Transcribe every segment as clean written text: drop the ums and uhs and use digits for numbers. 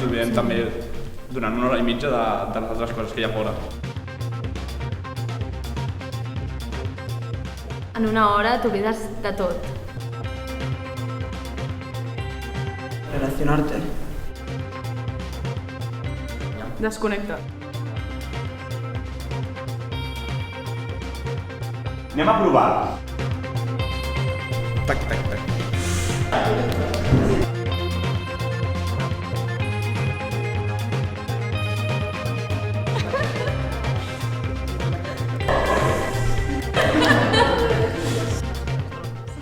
ens oblidem també durant una hora i mitja de les altres coses que hi ha fora. En una hora t'oblides de tot. Relacionarte. Desconnecta. Anem a provar. Tac, tac, tac.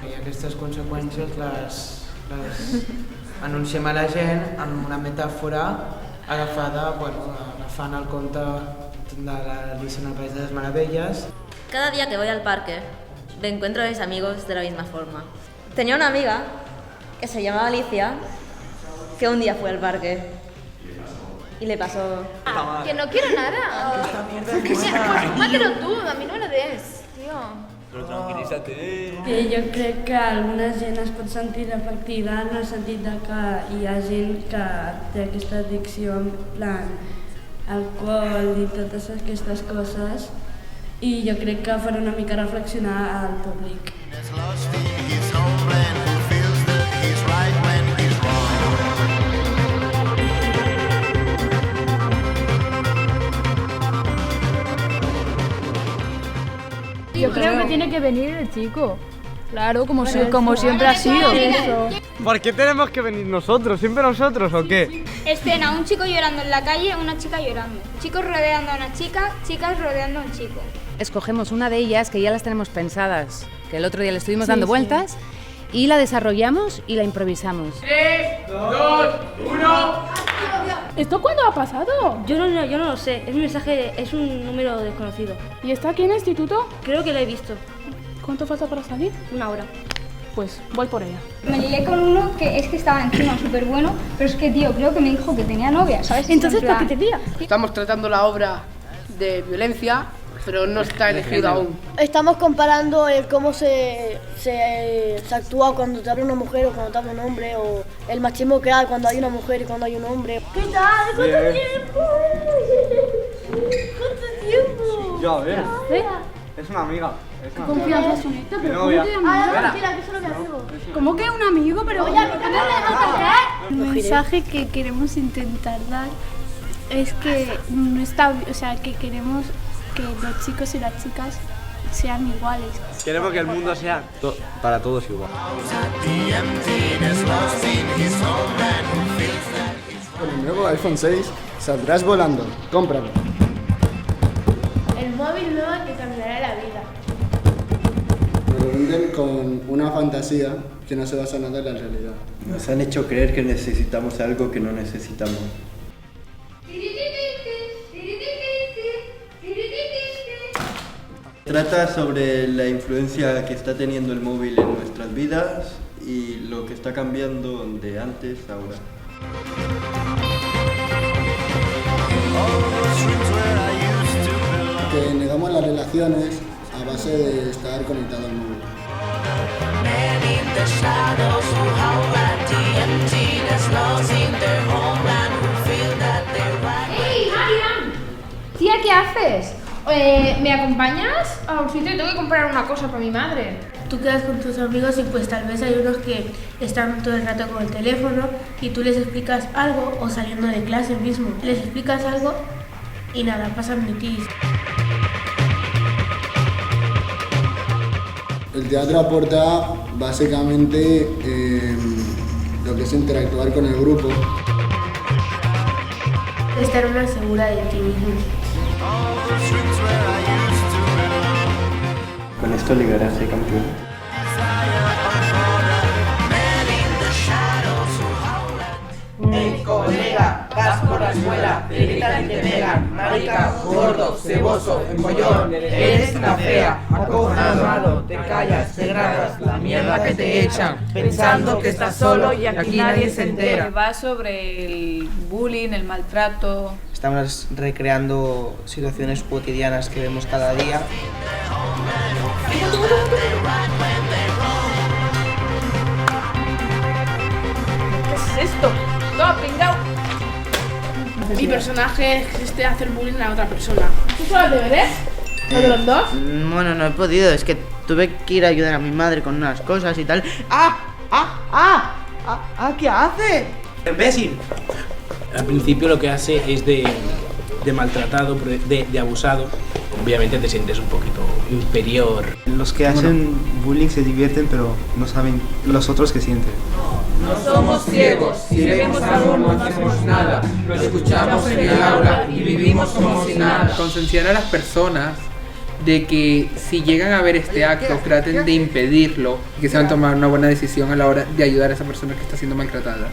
I aquestes conseqüències les anunciem a la gent amb una metàfora agafada, agafant el conte de l'Alicia en el País de las Maravillas. Cada día que voy al parque, me encuentro a mis amigos de la misma forma. Tenía una amiga que se llamaba Alicia, que un día fue al parque y le pasó... Que no quiero nada. Pues mátelo tú, a mí no me lo des, tío. Però tranquil·litza't. Que jo crec que alguna gent es pot sentir reflectida en el sentit de que hi ha gent que té aquesta addicció en plan alcohol i totes aquestes coses i jo crec que farà una mica reflexionar al públic. Yo creo que tiene que venir el chico. Claro, como siempre ha sido. ¿Por qué tenemos que venir nosotros? ¿Siempre nosotros o qué? Escena, un chico llorando en la calle, una chica llorando. Chicos rodeando a una chica, chicas rodeando a un chico. Escogemos una de ellas que ya las tenemos pensadas, que el otro día le estuvimos dando vueltas, y la desarrollamos y la improvisamos. 3, 2, 1... ¿Esto cuándo ha pasado? Yo no lo sé, es un mensaje, es un número desconocido. ¿Y está aquí en el instituto? Creo que lo he visto. ¿Cuánto falta para salir? Una hora. Pues voy por ella. Me lié con uno que es que estaba encima súper bueno, pero es que, tío, creo que me dijo que tenía novia, ¿sabes? Entonces, ¿para qué te lía? Estamos tratando la obra de violencia, pero no está elegido aún. Estamos comparando cómo se actúa cuando te habla una mujer o cuando te habla un hombre, o el machismo que hay cuando hay una mujer y cuando hay un hombre. ¿Qué tal? ¿Cuánto tiempo? ¿Cuánto tiempo? Ya ves. Es una amiga. Confianza son esta, pero ¿cómo te Ah, mentira, que eso es lo que digo. ¿Cómo que un amigo? Pero Oye, a mí también me dejas hacer. El mensaje que queremos intentar dar es que no está, o sea, que queremos que los chicos y las chicas sean iguales. Queremos que el mundo sea para todos igual. Con el nuevo iPhone 6 saldrás volando. Cómpralo. el móvil nuevo que cambiará la vida. Nos lo venden con una fantasía que no se basa nada en la realidad. Nos han hecho creer que necesitamos algo que no necesitamos. Trata sobre la influencia que está teniendo el móvil en nuestras vidas y lo que está cambiando de antes a ahora. Que negamos las relaciones a base de estar conectado al móvil. ¡Hey, Marian! Tía, ¿qué haces? ¿Me acompañas a un sitio? Tengo que comprar una cosa para mi madre. Tú quedas con tus amigos y pues tal vez hay unos que están todo el rato con el teléfono y tú les explicas algo o saliendo de clase mismo. Les explicas algo y nada, pasan mitis. El teatro aporta básicamente lo que es interactuar con el grupo. Estar una segura de ti mismo. Con esto llegarás a ser campeón. Hey, colega, vas por la escuela, te gritan y te pegan, marica, gordo, ceboso, empollón, eres una fea, acojonado, te callas, te gradas, la mierda que te echan, pensando que estás solo y aquí nadie se entera. Va sobre el bullying, el maltrato. Estamos recreando situaciones cotidianas que vemos cada día. ¿Qué es esto? ¡Todo pringao! Mi personaje es hacer bullying a otra persona. ¿Tú solo los deberes? ¿Los de los dos? Bueno, no he podido, es que tuve que ir a ayudar a mi madre con unas cosas y tal. ¿Qué hace? ¡Imbécil! Al principio lo que hace es de maltratado, de abusado. Obviamente te sientes un poquito inferior. Los que hacen bullying se divierten, pero no saben los otros que sienten. No somos ciegos, si vemos algo no hacemos nada, lo escuchamos en el aula y vivimos como si nada. Concienciar a las personas de que si llegan a ver este acto traten de impedirlo y que se van a tomar una buena decisión a la hora de ayudar a esa persona que está siendo maltratada.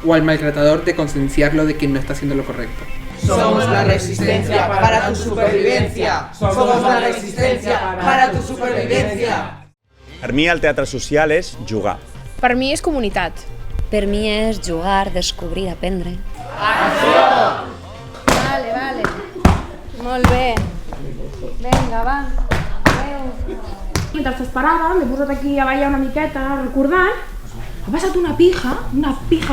O al maltratador de concienciarlo de que no está haciendo lo correcto. Somos la resistencia para tu supervivencia. Somos la resistencia para tu supervivencia. Per mi el teatre social és jugar. Per mi és comunitat. Per mi és jugar, descobrir, aprendre. Vale. Molt bé. Vinga, va. Adéu. Mentre t'esperava, m'he posat aquí a ballar una miqueta, recordant. Ha passat una pija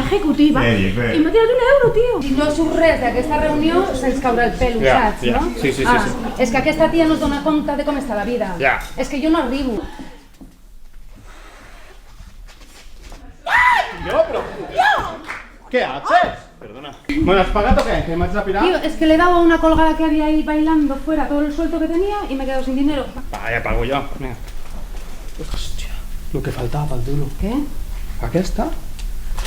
ejecutiva, i m'ha tirat €1, tio. Si no surt res d'aquesta reunió, se'ns caurà el pèl, saps, no? Sí. És que aquesta tia no es dona compte de com està la vida. És que jo no arribo. ¿Qué haces? Perdona. ¿Me has pagado o qué? ¿Que me has pirado? Tío, es que le he dado a una colgada que había ahí bailando fuera todo el sueldo que tenía y me he quedado sin dinero. Ya pago yo. Mira. Hòstia, el que faltava pel dulo. Què? Aquesta,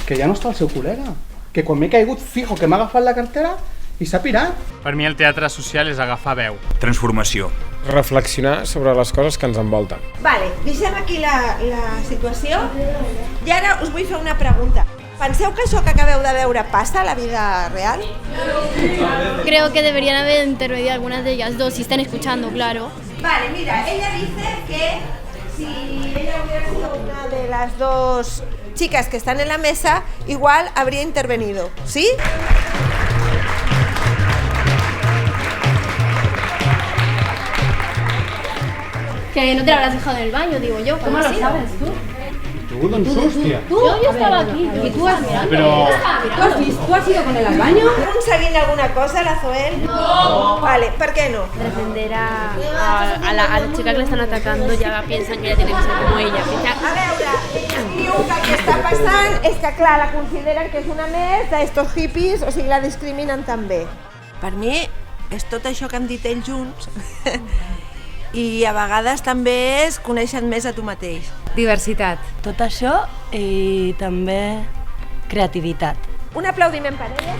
que ja no està al seu col·lega. Que quan m'he caigut fijo que m'ha agafat la cartera i s'ha pirat. Per mi el teatre social és agafar veu. Transformació. Reflexionar sobre les coses que ens envolten. Vale, deixem aquí la situació i ara us vull fer una pregunta. Penseu que això que acabeu de veure passa a la vida real? Creo que deberían haber intervenido algunas de ellas dos, si están escuchando, claro. Vale, mira, ella dice que si ella hubiera sido una de las dos chicas que están en la mesa, igual habría intervenido, ¿sí? Que no te la habrás dejado en el baño, digo yo. ¿Cómo lo sabes tú? Tú, doncs hòstia. Yo estaba aquí. ¿Y tú has mirado? Pero... ¿Tú has ido con él al baño? ¿Están conseguint alguna cosa, la Zoel? No. Vale, ¿por qué no? Defender a la chica que le están atacando, ya piensan que ella tiene que ser como ella. A veure, diu que el que està passant és que, clar, la consideren que és una més d'estos hippies, o sigui, la discriminen també. Per mi és tot això que han dit ells junts i a vegades també és conèixer més a tu mateix. Diversitat. Tot això i també creativitat. Un aplaudiment per ella.